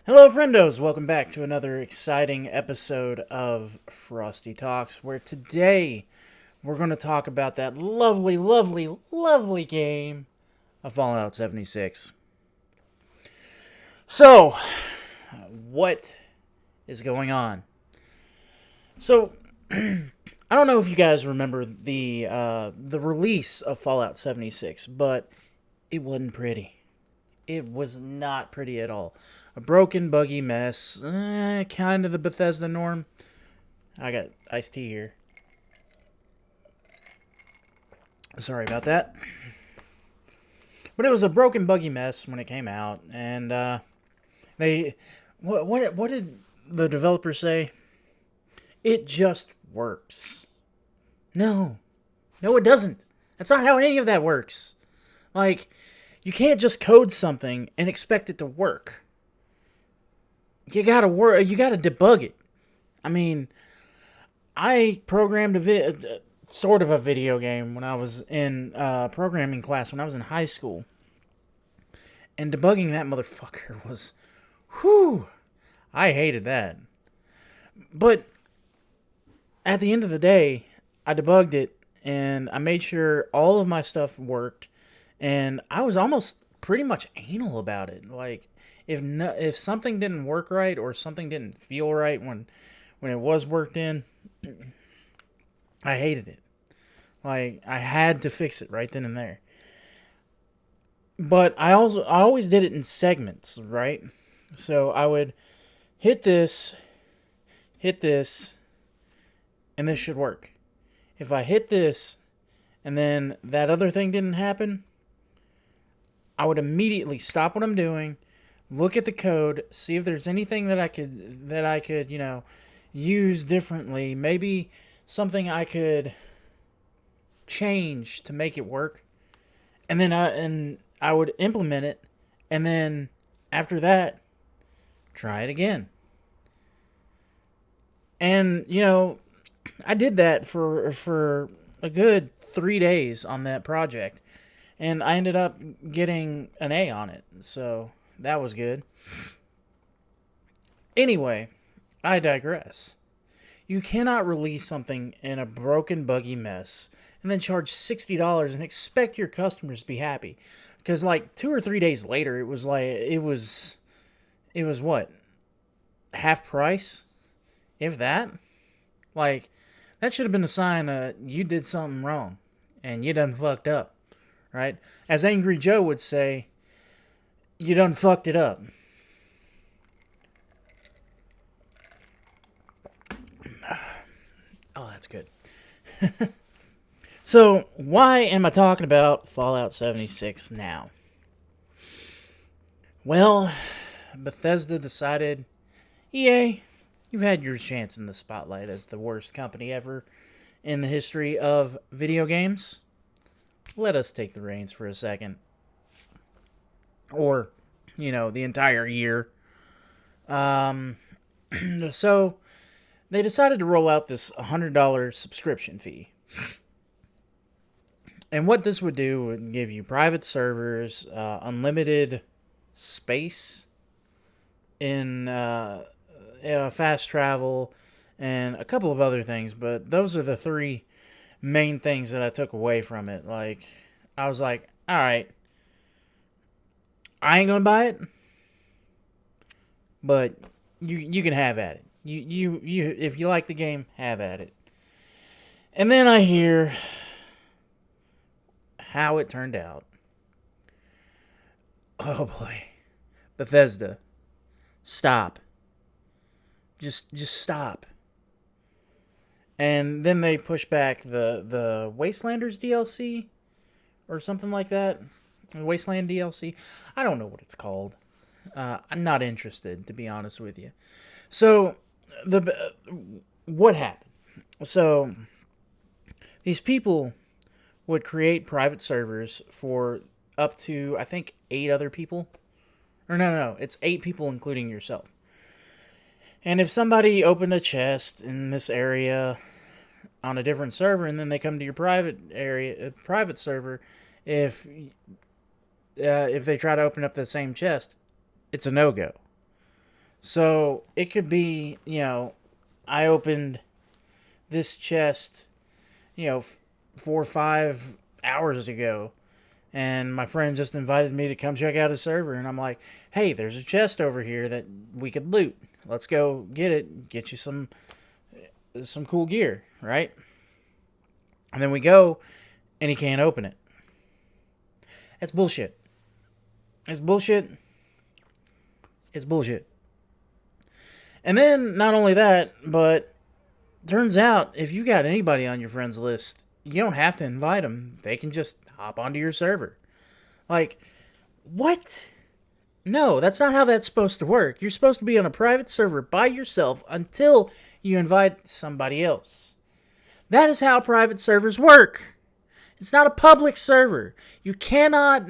Hello, friendos! Welcome back to another exciting episode of Frosty Talks, where today we're going to talk about that lovely, lovely, lovely game of Fallout 76. So, what is going on? So, I don't know if you guys remember the release of Fallout 76, but it wasn't pretty. It was not pretty at all. A broken, buggy mess. Kind of the Bethesda norm. I got iced tea here. Sorry about that. But it was a broken, buggy mess when it came out, and they what did the developer say? It just works. No, no, it doesn't. That's not how any of that works. Like, you can't just code something and expect it to work. You gotta work. You gotta debug it. I mean, I programmed sort of a video game when I was in programming class when I was in high school, and debugging that motherfucker was, whew, I hated that. But at the end of the day, I debugged it and I made sure all of my stuff worked, and I was almost pretty much anal about it. Like, if something didn't work right or something didn't feel right when it was worked in, I hated it. Like, I had to fix it right then and there. But I always did it in segments, right? So I would hit this, and this should work. If I hit this and then that other thing didn't happen, I would immediately stop what I'm doing, look at the code, see if there's anything that I could, use differently. Maybe something I could change to make it work. And then I would implement it, and then after that, try it again. And I did that for a good 3 days on that project, and I ended up getting an A on it. So that was good. Anyway, I digress. You cannot release something in a broken, buggy mess and then charge $60 and expect your customers to be happy. Because like 2 or 3 days later, it was what, half price, if that. Like, that should have been a sign that you did something wrong and you done fucked up, right? As Angry Joe would say, you done fucked it up. Oh, that's good. So, why am I talking about Fallout 76 now? Well, Bethesda decided, EA, you've had your chance in the spotlight as the worst company ever in the history of video games. Let us take the reins for a second. Or, the entire year. So, they decided to roll out this $100 subscription fee. And what this would do would give you private servers, unlimited space in fast travel, and a couple of other things. But those are the three main things that I took away from it. Like, I was like, all right, I ain't gonna buy it, but you can have at it. You if you like the game, have at it. And then I hear how it turned out. Oh boy. Bethesda. Stop. Just stop. And then they push back the Wastelanders DLC or something like that. Wasteland DLC. I don't know what it's called. I'm not interested, to be honest with you. So, what happened? So, these people would create private servers for up to, I think, 8 other people. Or no, it's 8 people including yourself. And if somebody opened a chest in this area on a different server, and then they come to your private server, if they try to open up the same chest, it's a no-go. So it could be, I opened this chest, 4 or 5 hours ago, and my friend just invited me to come check out his server, and I'm like, hey, there's a chest over here that we could loot. Let's go get it, get you some cool gear, right? And then we go, and he can't open it. That's bullshit. It's bullshit. It's bullshit. And then, not only that, but turns out if you got anybody on your friends list, you don't have to invite them. They can just hop onto your server. Like, what? No, that's not how that's supposed to work. You're supposed to be on a private server by yourself until you invite somebody else. That is how private servers work. It's not a public server. You cannot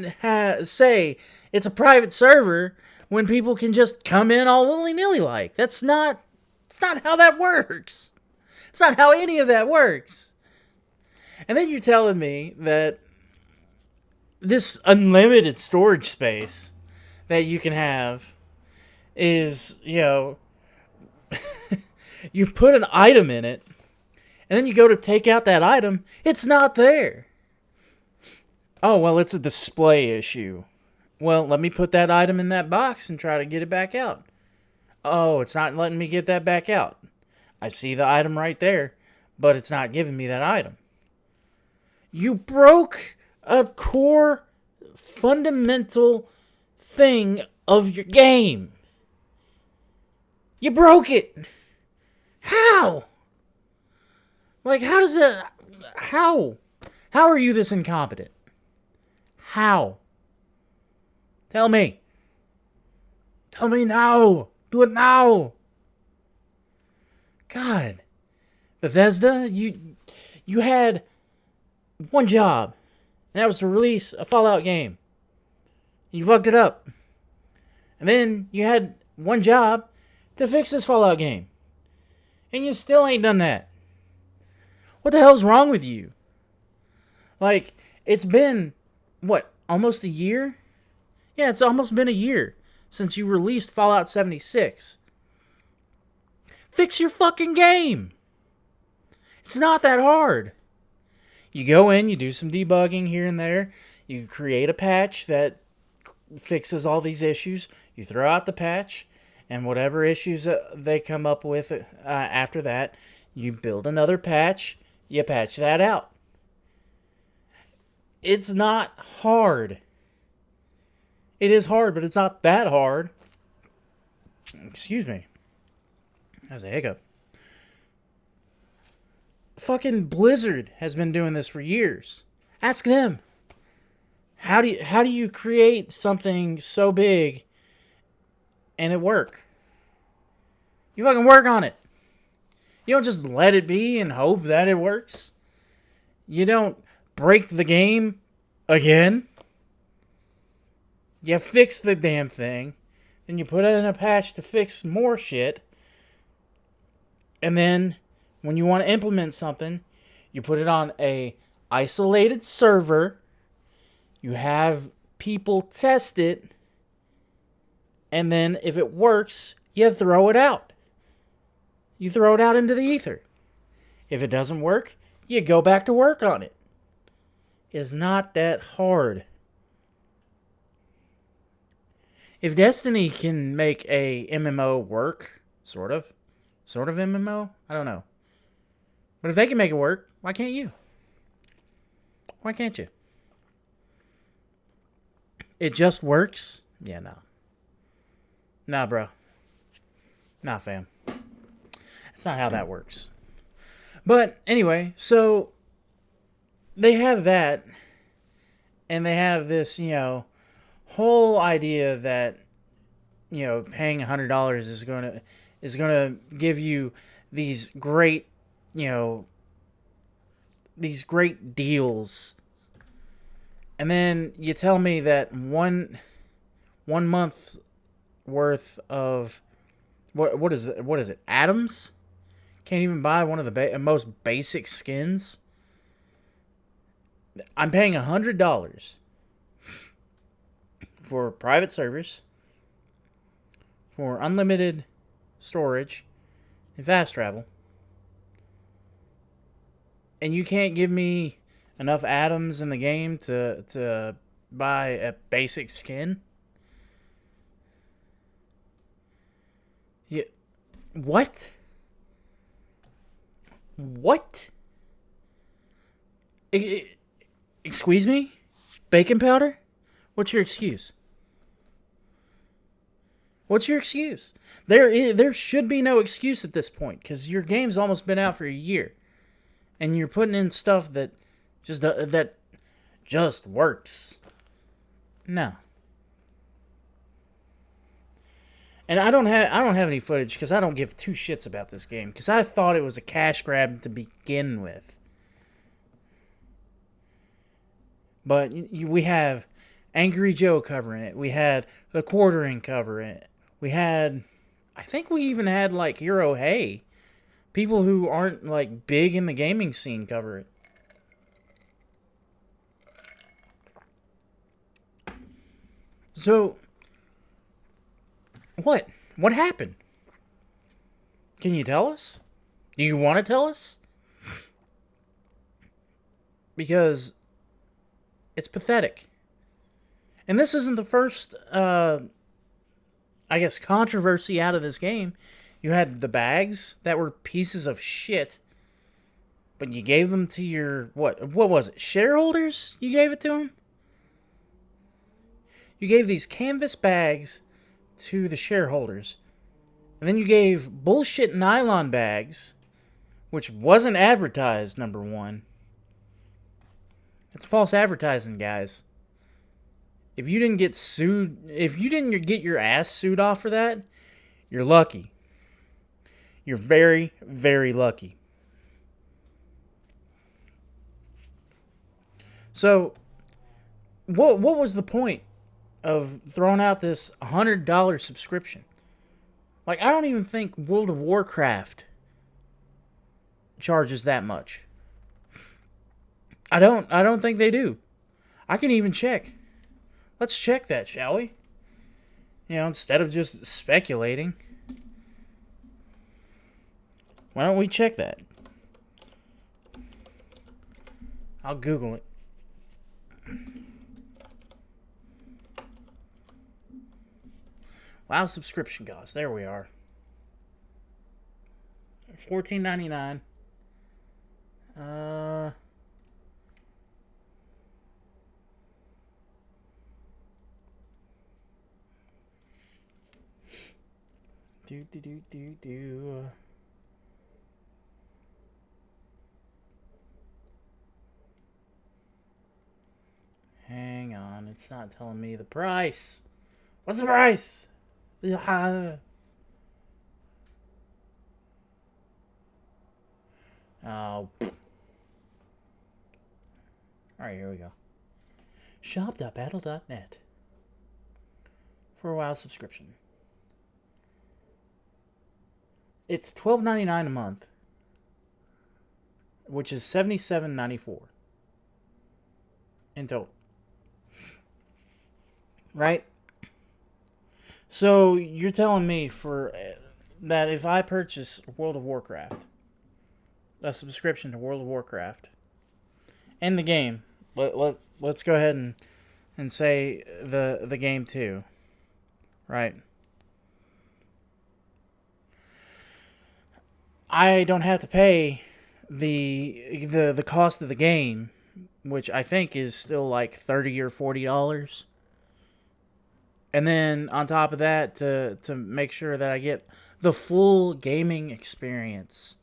say it's a private server when people can just come in all willy-nilly like. It's not how that works. It's not how any of that works. And then you're telling me that this unlimited storage space that you can have is, you put an item in it, and then you go to take out that item, it's not there. Oh, well, it's a display issue. Well, let me put that item in that box and try to get it back out. Oh, it's not letting me get that back out. I see the item right there, but it's not giving me that item. You broke a core, fundamental thing of your game. You broke it. How? Like, how does it... How? How are you this incompetent? How? Tell me. Tell me now. Do it now. God. Bethesda, you had one job, and that was to release a Fallout game. You fucked it up. And then you had one job to fix this Fallout game. And you still ain't done that. What the hell's wrong with you? Like, it's been, what, almost a year? Yeah, it's almost been a year since you released Fallout 76. Fix your fucking game. It's not that hard. You go in, you do some debugging here and there. You create a patch that fixes all these issues. You throw out the patch, and whatever issues they come up with after that, you build another patch. You patch that out. It's not hard. It is hard, but it's not that hard. Excuse me. That was a hiccup. Fucking Blizzard has been doing this for years. Ask them. How do you create something so big and it work? You fucking work on it. You don't just let it be and hope that it works. You don't break the game again. You fix the damn thing. Then you put it in a patch to fix more shit. And then when you want to implement something, you put it on a isolated server. You have people test it. And then if it works, you throw it out. You throw it out into the ether. If it doesn't work, you go back to work on it. It's not that hard. If Destiny can make a MMO work, sort of MMO, I don't know. But if they can make it work, why can't you? Why can't you? It just works? Yeah, no. Nah, bro. Nah, fam. That's not how that works. But anyway, so they have that, and they have this, whole idea that, paying $100 is gonna give you these great, these great deals. And then you tell me that one month worth of what is it? Atoms? Can't even buy one of the most basic skins. I'm paying $100 for private servers, for unlimited storage and fast travel. And you can't give me enough atoms in the game to buy a basic skin? Yeah. What? What? Excuse me? Bacon powder? What's your excuse? What's your excuse? There should be no excuse at this point, because your game's almost been out for a year. And you're putting in stuff that just works. No. And I don't have any footage because I don't give two shits about this game, because I thought it was a cash grab to begin with. But we have Angry Joe covering it. We had the Quartering covering it. I think we even had like Hero Hey. People who aren't like big in the gaming scene cover it. So, what? What happened? Can you tell us? Do you want to tell us? Because it's pathetic. And this isn't the first, controversy out of this game. You had the bags that were pieces of shit, but you gave them to your, what was it, shareholders? You gave it to them? You gave these canvas bags to the shareholders. And then you gave bullshit nylon bags, which wasn't advertised, number one. It's false advertising, guys. If you didn't get your ass sued off for that, you're lucky. You're very, very lucky. So, what was the point of throwing out this $100 subscription? Like, I don't even think World of Warcraft charges that much. I don't think they do. I can even check. Let's check that, shall we? Instead of just speculating. Why don't we check that? I'll Google it. WoW subscription costs. There we are. $14.99. Do. Hang on, it's not telling me the price. What's the price? Oh. Alright, here we go. Shop.battle.net for a WoW subscription. It's $12.99 a month, which is $77.94 in total. Right? So you're telling me that if I purchase World of Warcraft, a subscription to World of Warcraft, and the game, let's go ahead and say the game too, right? I don't have to pay the cost of the game, which I think is still like $30 or $40. And then on top of that, to make sure that I get the full gaming experience,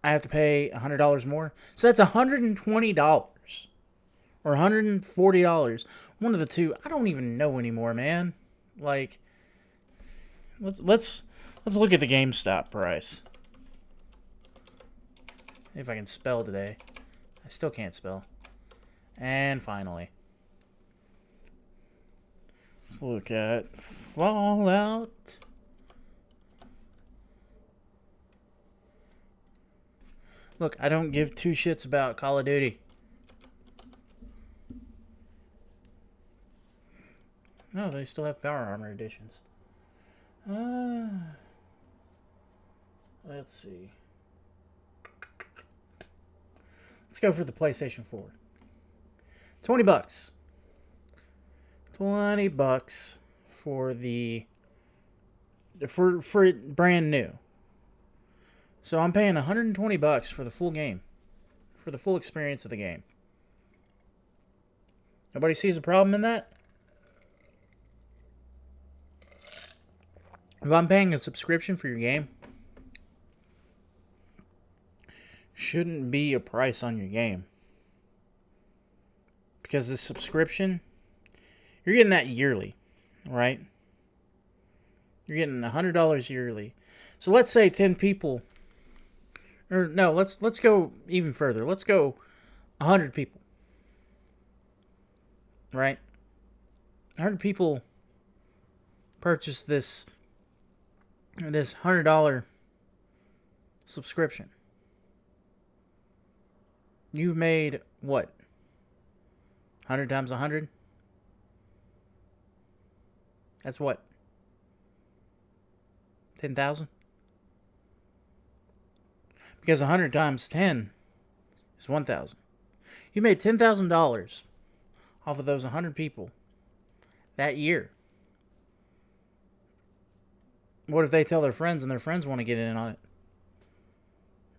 I have to pay $100 more. So that's $120 or $140. One of the two. I don't even know anymore, man. Like, let's look at the GameStop price. If I can spell today. I still can't spell. And finally, let's look at Fallout. Look, I don't give two shits about Call of Duty. No, they still have Power Armor editions. Uh, let's see. Let's go for the PlayStation 4. $20. $20 for the for it brand new. So I'm paying $120 for the full game, for the full experience of the game. Nobody sees a problem in that? If I'm paying a subscription for your game, shouldn't be a price on your game. Because the subscription, you're getting that yearly, right? You're getting $100 yearly. So let's say 10 people, or no, let's go even further. Let's go 100 people, right? 100 people purchase this $100 subscription. You've made what? 100 times 100? That's what? 10,000? Because 100 times 10 is 1,000. You made $10,000 off of those 100 people that year. What if they tell their friends and their friends want to get in on it?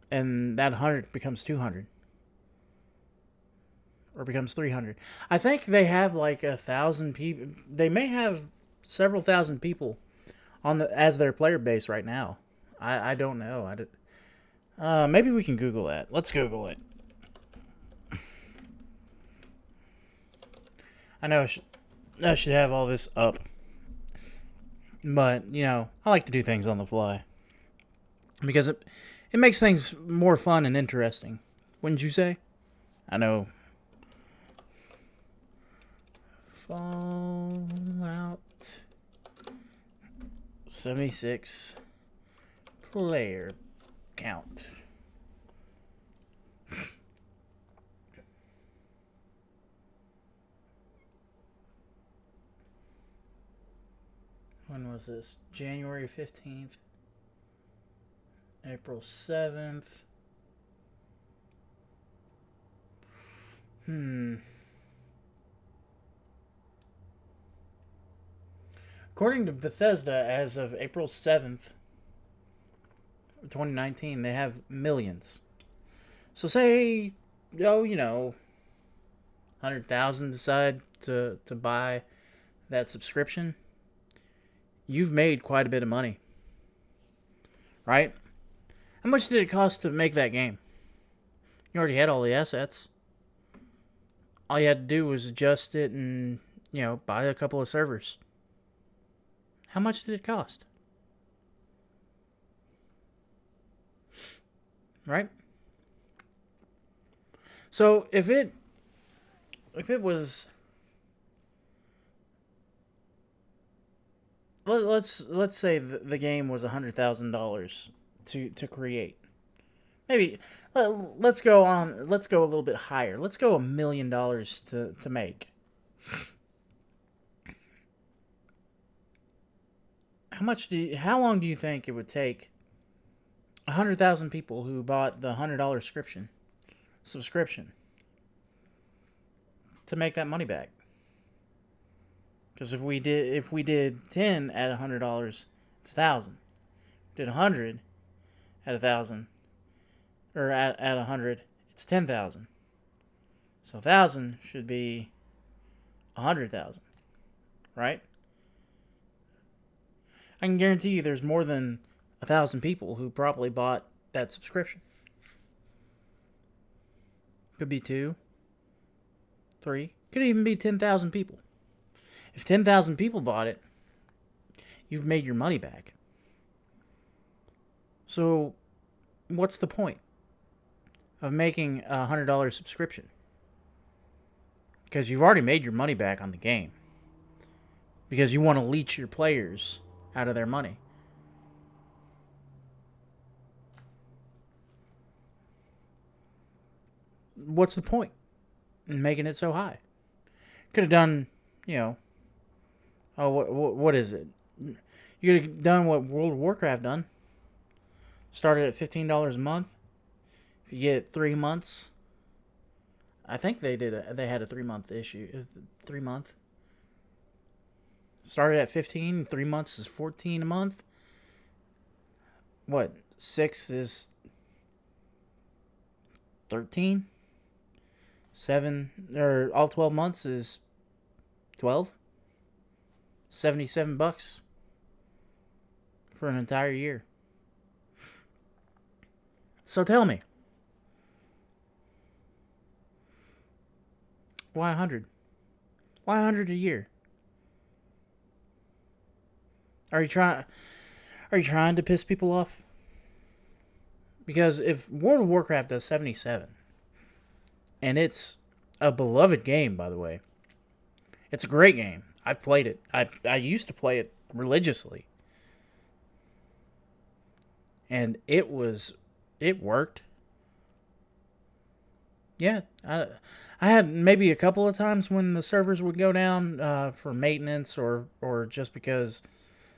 And that 100 becomes 200. Or becomes 300. I think they have like 1,000 people. They may have several thousand people on as their player base right now. I don't know. Maybe we can Google that. Let's Google it. I know I should have all this up. But, I like to do things on the fly. Because it makes things more fun and interesting. Wouldn't you say? I know. Fallout 76 player count. When was this? January 15th. April 7th. According to Bethesda, as of April 7th, 2019, they have millions. So say, 100,000 decide to buy that subscription. You've made quite a bit of money. Right? How much did it cost to make that game? You already had all the assets. All you had to do was adjust it and, buy a couple of servers. How much did it cost? Right? So if it was, let's say the game was $100,000 to create. Maybe let's go a little bit higher. Let's go $1 million to make. How long do you think it would take 100,000 people who bought the $100 subscription to make that money back? Because if we did 10 at $100, it's 1,000. Did 100 at 1,000, or at 100, it's 10,000. So 1,000 should be 100,000, right? I can guarantee you there's more than 1,000 people who probably bought that subscription. Could be 2, 3, could even be 10,000 people. If 10,000 people bought it, you've made your money back. So, what's the point of making a $100 subscription? Because you've already made your money back on the game. Because you want to leech your players out of their money. What's the point in making it so high? Could have done, Oh, what is it? You could have done what World of Warcraft done. Started at $15 a month. If you get 3 months, I think they did. They had a 3 month issue. 3 month. Started at 15. 3 months is 14 a month. What? 6 is 13. 7 or all 12 months is 12. $77 for an entire year. So tell me, why 100? Why 100 a year? Are you trying to piss people off? Because if World of Warcraft does 77, and it's a beloved game, by the way, it's a great game. I've played it. I used to play it religiously, and it worked. Yeah, I had maybe a couple of times when the servers would go down for maintenance or just because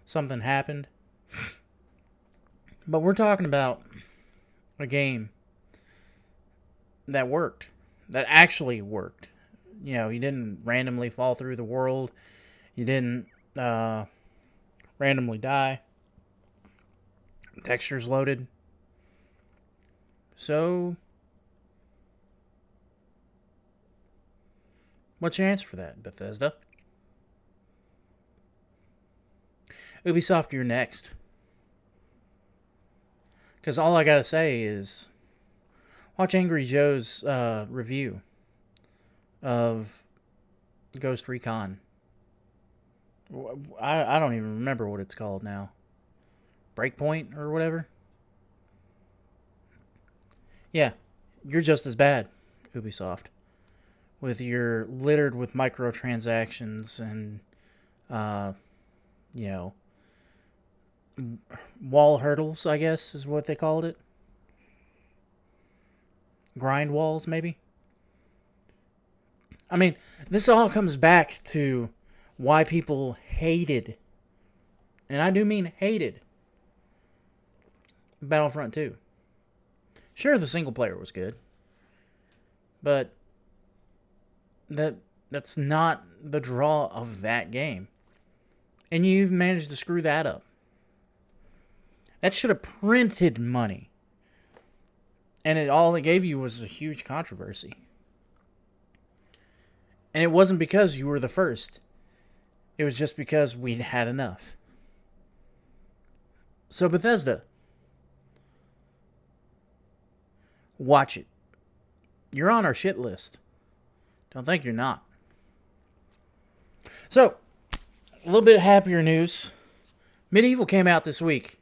something happened. But we're talking about a game that worked, that actually worked. You know, you didn't randomly fall through the world. You didn't randomly die. Textures loaded. So, what's your answer for that, Bethesda? Ubisoft, you're next. Because all I gotta say is, watch Angry Joe's review of Ghost Recon. I don't even remember what it's called now. Breakpoint or whatever? Yeah, you're just as bad, Ubisoft. With your littered with microtransactions and, you know, wall hurdles, I guess, is what they called it. Grind walls, maybe? I mean, this all comes back to why people hated, and I do mean hated, Battlefront 2. Sure, the single player was good, but that's not the draw of that game. And you've managed to screw that up. That should have printed money. And all it gave you was a huge controversy. And it wasn't because you were the first. It was just because we'd had enough. So Bethesda, watch it. You're on our shit list. Don't think you're not. So, a little bit happier news. Medieval came out this week.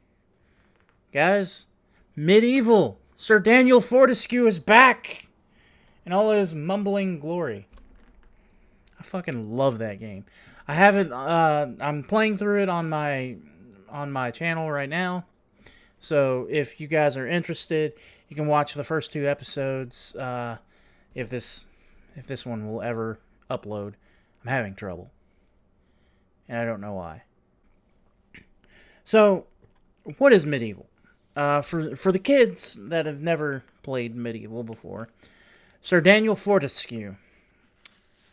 Guys, Medieval. Sir Daniel Fortescue is back in all his mumbling glory. I fucking love that game. I haven't. I'm playing through it on my channel right now. So if you guys are interested, you can watch the first 2 episodes. If this one will ever upload, I'm having trouble, and I don't know why. So, what is Medieval? For the kids that have never played Medieval before, Sir Daniel Fortescue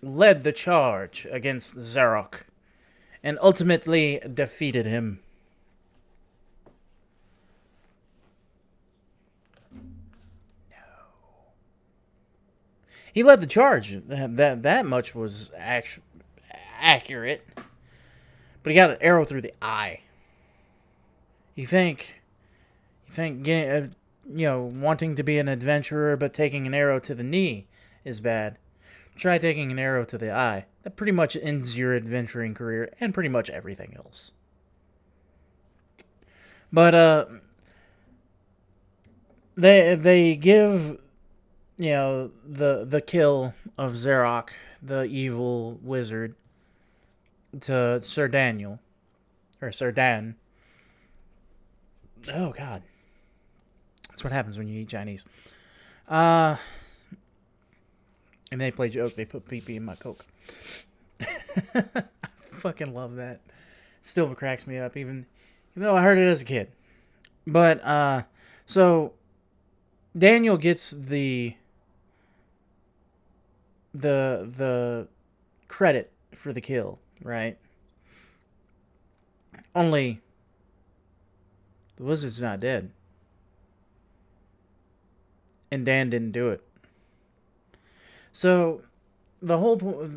led the charge against Zarok and ultimately defeated him. No. He led the charge. That much was accurate. But he got an arrow through the eye. You think getting wanting to be an adventurer but taking an arrow to the knee is bad. Try taking an arrow to the eye. That pretty much ends your adventuring career and pretty much everything else. But they give the kill of Zarok, the evil wizard, to Sir Daniel or Sir Dan. Oh God. That's what happens when you eat Chinese. And they play joke. They put pee-pee in my Coke. fucking love that. Still cracks me up, even though I heard it as a kid. But so Daniel gets the credit for the kill, right? Only the wizard's not dead, and Dan didn't do it. So the whole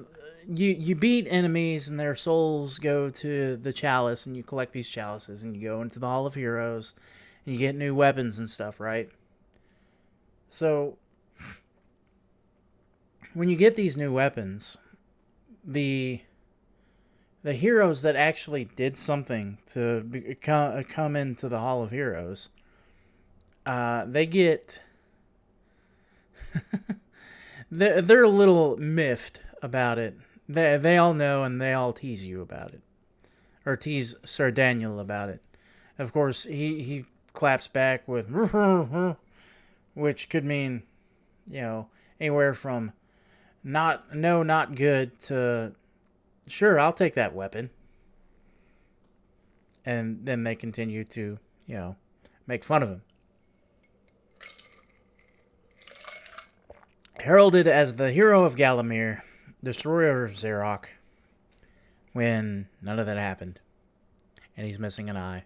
you beat enemies and their souls go to the chalice, and you collect these chalices, and you go into the Hall of Heroes, and you get new weapons and stuff, right? So when you get these new weapons, the heroes that actually did something to come into the Hall of Heroes, they get they're a little miffed about it. They all know, and they all tease you about it, or tease Sir Daniel about it. Of course, he claps back with which could mean, anywhere from not good to sure, I'll take that weapon. And then they continue to, make fun of him. Heralded as the hero of Galamir, destroyer of Xeroc, when none of that happened. And he's missing an eye.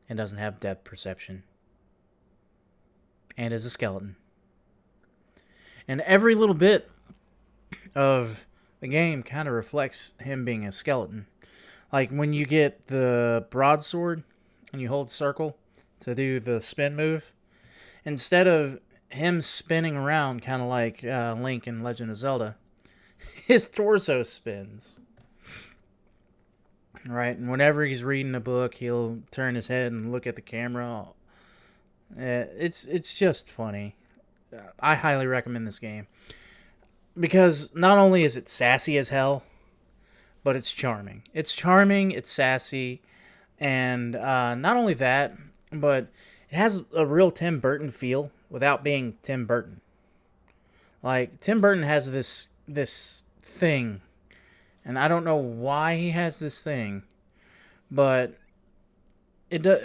And doesn't have depth perception. And is a skeleton. And every little bit of the game kind of reflects him being a skeleton. Like when you get the broadsword and you hold circle to do the spin move, instead of him spinning around kind of like Link in Legend of Zelda, his torso spins. Right? And whenever he's reading a book, he'll turn his head and look at the camera. It's just funny. I highly recommend this game. Because not only is it sassy as hell, but it's charming. It's charming, it's sassy, and not only that, but it has a real Tim Burton feel without being Tim Burton. Like, Tim Burton has this thing, and I don't know why he has this thing, but it does.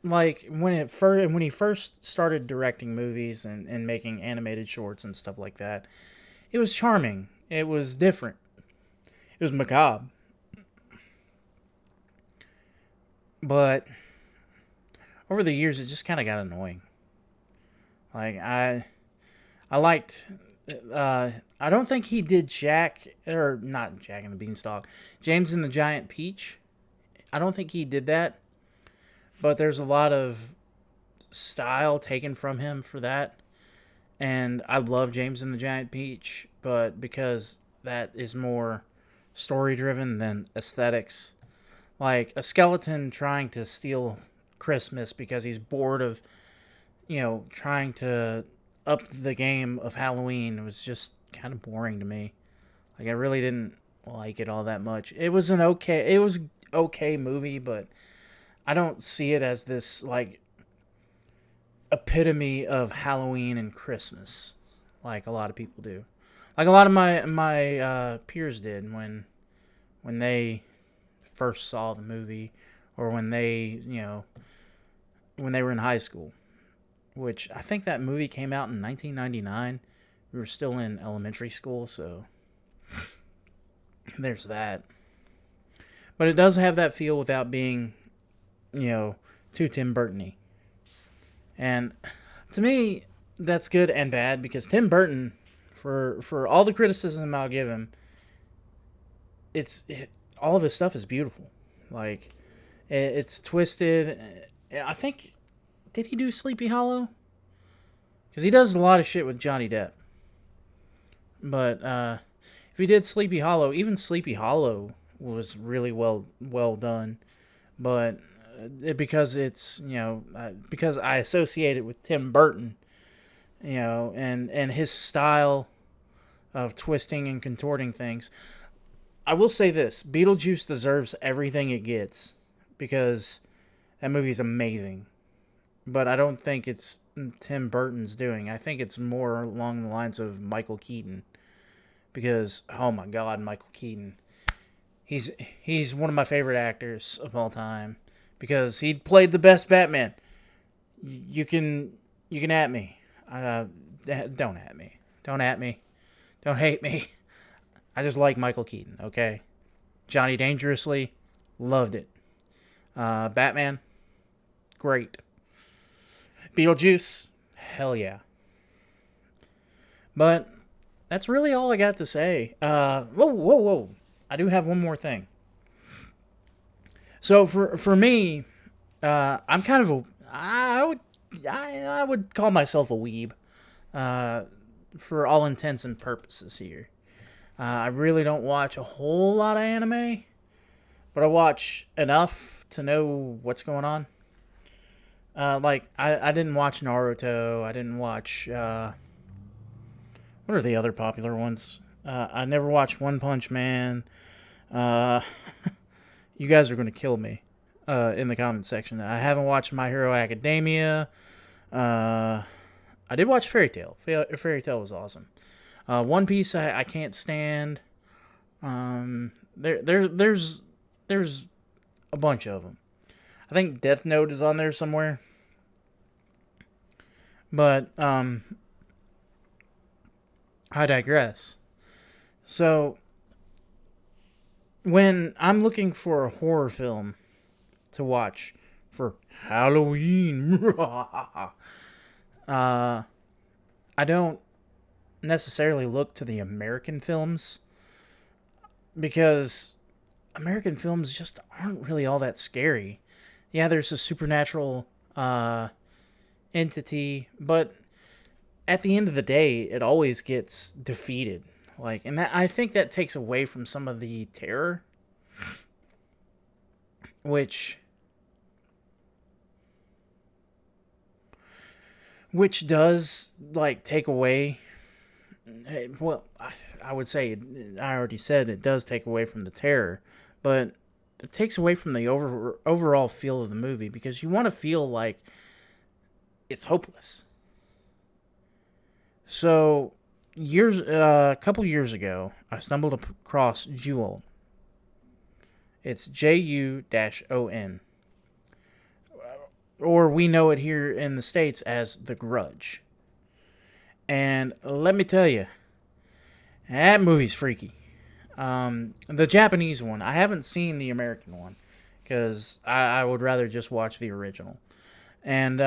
Like, when he first started directing movies and making animated shorts and stuff like that, it was charming. It was different. It was macabre. But over the years, it just kind of got annoying. Like, I liked... I don't think he did not Jack and the Beanstalk. James and the Giant Peach. I don't think he did that. But there's a lot of style taken from him for that. And I love James and the Giant Peach, but because that is more story-driven than aesthetics. Like, a skeleton trying to steal Christmas because he's bored of, trying to up the game of Halloween was just kind of boring to me. Like, I really didn't like it all that much. It was okay movie, but I don't see it as this, like, epitome of Halloween and Christmas, like a lot of people do. Like a lot of my peers did when they first saw the movie, or when they were in high school. Which I think that movie came out in 1999. We were still in elementary school, so there's that. But it does have that feel without being, too Tim Burton-y. And to me, that's good and bad, because Tim Burton, for all the criticism I'll give him, all of his stuff is beautiful. Like, it's twisted. I think, did he do Sleepy Hollow? Because he does a lot of shit with Johnny Depp. But if he did Sleepy Hollow, even Sleepy Hollow was really well done. But because it's, because I associate it with Tim Burton, and his style of twisting and contorting things. I will say this, Beetlejuice deserves everything it gets, because that movie's amazing. But I don't think it's Tim Burton's doing. I think it's more along the lines of Michael Keaton. Because, oh my God, Michael Keaton. He's he's one of my favorite actors of all time because he played the best Batman. You can at me. Don't at me. Don't at me. Don't hate me. I just like Michael Keaton. Okay, Johnny Dangerously, loved it. Batman, great. Beetlejuice, hell yeah. But that's really all I got to say. Whoa. I do have one more thing. So for me, I'm kind of a I would call myself a weeb. Uh, for all intents and purposes here. I really don't watch a whole lot of anime, but I watch enough to know what's going on. Like I didn't watch Naruto. I didn't watch what are the other popular ones? I never watched One Punch Man. Uh, you guys are going to kill me in the comment section. I haven't watched My Hero Academia. I did watch Fairy Tail. Fairy Tail was awesome. One Piece I can't stand. There's a bunch of them. I think Death Note is on there somewhere. But I digress. So when I'm looking for a horror film to watch for Halloween, I don't necessarily look to the American films because American films just aren't really all that scary. Yeah, there's a supernatural entity, but at the end of the day, it always gets defeated. Like, and that I think that takes away from some of the terror, which does like take away. Well, I would say I already said it does take away from the terror, but it takes away from the overall feel of the movie because you want to feel like it's hopeless. So, a couple years ago, I stumbled across Ju-On. It's Jun-On, or we know it here in the States as The Grudge. And let me tell you, that movie's freaky. The Japanese one, I haven't seen the American one because I would rather just watch the original. And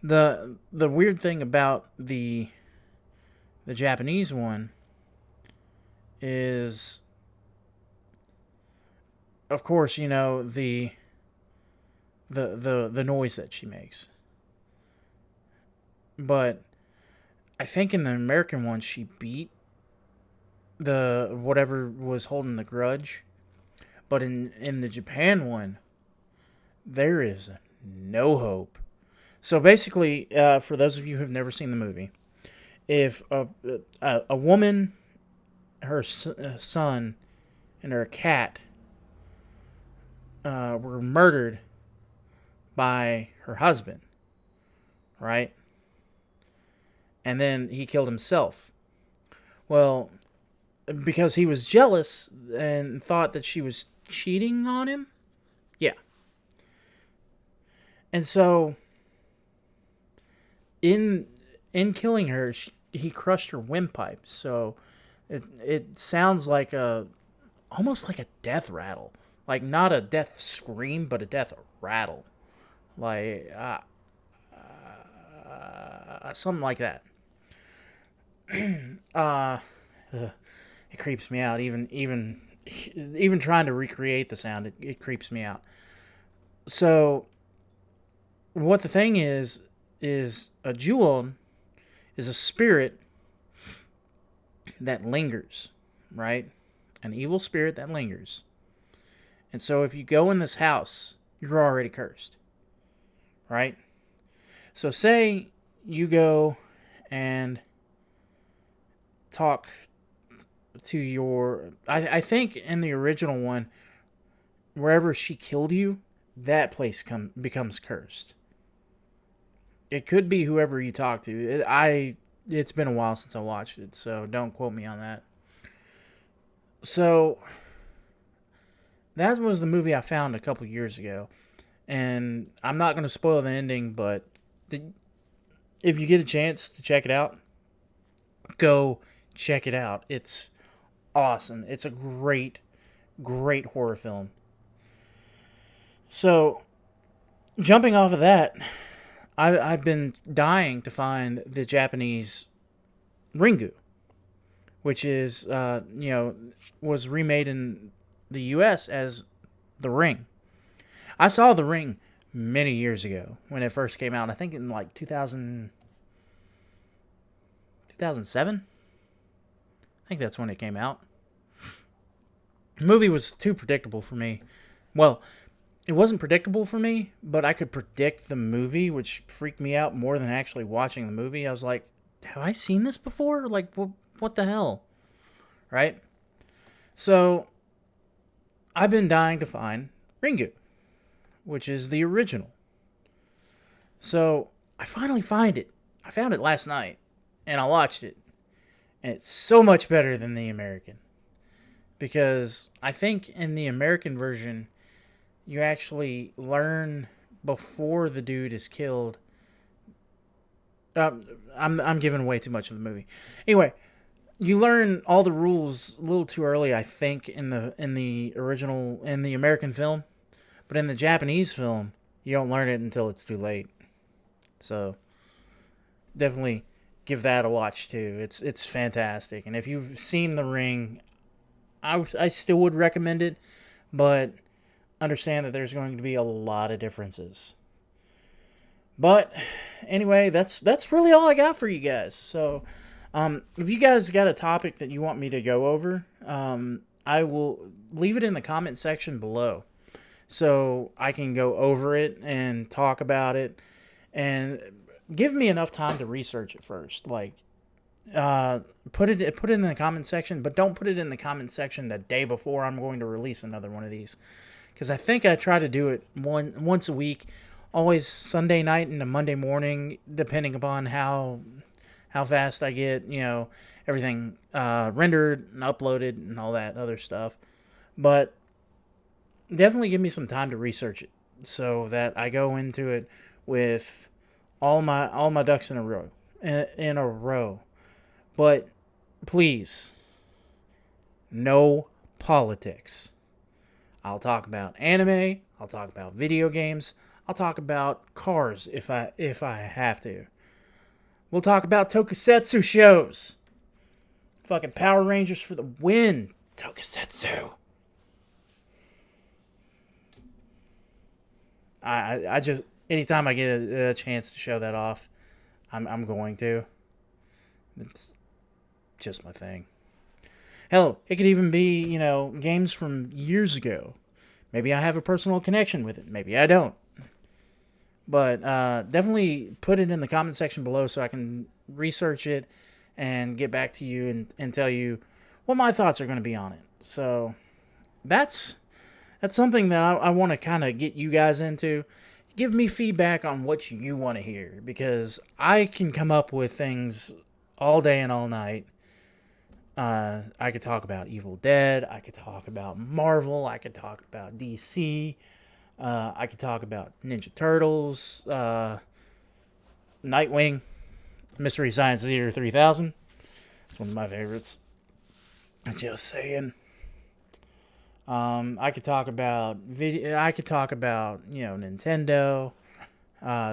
the weird thing about the Japanese one is, of course, you know the noise that she makes. But I think in the American one, she beat the whatever was holding the grudge. But in the Japan one, there is no hope. So basically, for those of you who have never seen the movie, if a woman, her son, and her cat were murdered by her husband, right? And then he killed himself. Well, because he was jealous and thought that she was cheating on him. Yeah. And so in killing her, he crushed her windpipe. So it sounds like almost like a death rattle. Like not a death scream, but a death rattle. Like something like that. It creeps me out. Even trying to recreate the sound, it creeps me out. So, what the thing is a Ju-On is a spirit that lingers, right? An evil spirit that lingers. And so, if you go in this house, you're already cursed, right? So, say you go and talk to your... I think in the original one, wherever she killed you, that place becomes cursed. It could be whoever you talk to. It's been a while since I watched it, so don't quote me on that. So that was the movie I found a couple years ago, and I'm not going to spoil the ending, but if you get a chance to check it out, go check it out. It's awesome. It's a great, great horror film. So, jumping off of that, I've been dying to find the Japanese Ringu, which is, was remade in the U.S. as The Ring. I saw The Ring many years ago when it first came out. I think in like 2007. I think that's when it came out. The movie was too predictable for me. Well, it wasn't predictable for me, but I could predict the movie, which freaked me out more than actually watching the movie. I was like, have I seen this before? Like, what the hell? Right? So, I've been dying to find Ringu, which is the original. So, I finally find it. I found it last night, and I watched it. And it's so much better than the American. Because I think in the American version, you actually learn before the dude is killed. I'm giving away too much of the movie. Anyway, you learn all the rules a little too early, I think, in the original, in the American film, but in the Japanese film, you don't learn it until it's too late. So definitely give that a watch too. It's fantastic, and if you've seen The Ring, I still would recommend it, but understand that there's going to be a lot of differences. But anyway, that's really all I got for you guys. So if you guys got a topic that you want me to go over, I will leave it in the comment section below so I can go over it and talk about it, and give me enough time to research it first. Like, put it in the comment section, but don't put it in the comment section the day before I'm going to release another one of these, because I think I try to do it once a week, always Sunday night and a Monday morning, depending upon how fast I get, everything rendered and uploaded and all that other stuff. But definitely give me some time to research it so that I go into it with all my ducks in a row. In a row. But please, no politics. I'll talk about anime. I'll talk about video games. I'll talk about cars if I have to. We'll talk about tokusatsu shows. Fucking Power Rangers for the win. Tokusatsu. I just, anytime I get a chance to show that off, I'm going to. It's just my thing. Hell, it could even be, games from years ago. Maybe I have a personal connection with it. Maybe I don't. But definitely put it in the comment section below so I can research it and get back to you and tell you what my thoughts are going to be on it. So that's something that I want to kind of get you guys into. Give me feedback on what you want to hear, because I can come up with things all day and all night. I could talk about Evil Dead. I could talk about Marvel. I could talk about DC. I could talk about Ninja Turtles, Nightwing, Mystery Science Theater 3000. It's one of my favorites. Just saying. I could talk about video. I could talk about Nintendo,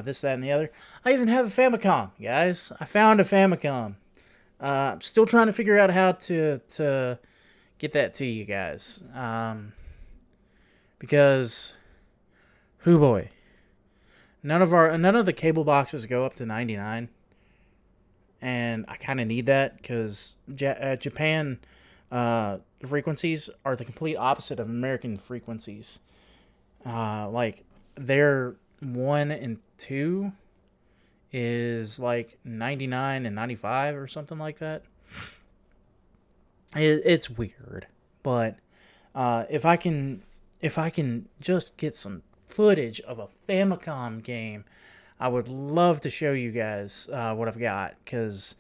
this, that, and the other. I even have a Famicom, guys. I found a Famicom. I'm still trying to figure out how to get that to you guys. Because, hoo boy, none of the cable boxes go up to 99, and I kind of need that because Japan frequencies are the complete opposite of American frequencies. Like their 1 and 2 is like 99 and 95 or something like that. It's weird, but if I can just get some footage of a Famicom game, I would love to show you guys what I've got, because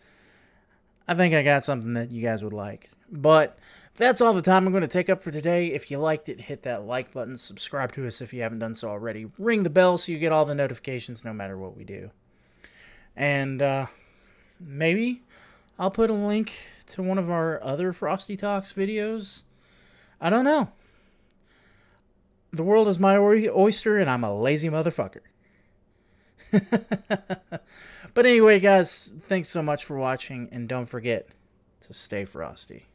I think I got something that you guys would like. But That's all the time I'm going to take up for today. If you liked it, hit that like button. Subscribe to us if you haven't done so already. Ring the bell so you get all the notifications no matter what we do. And maybe I'll put a link to one of our other Frosty Talks videos. I don't know. The world is my oyster, and I'm a lazy motherfucker. But anyway, guys, thanks so much for watching, and don't forget to stay frosty.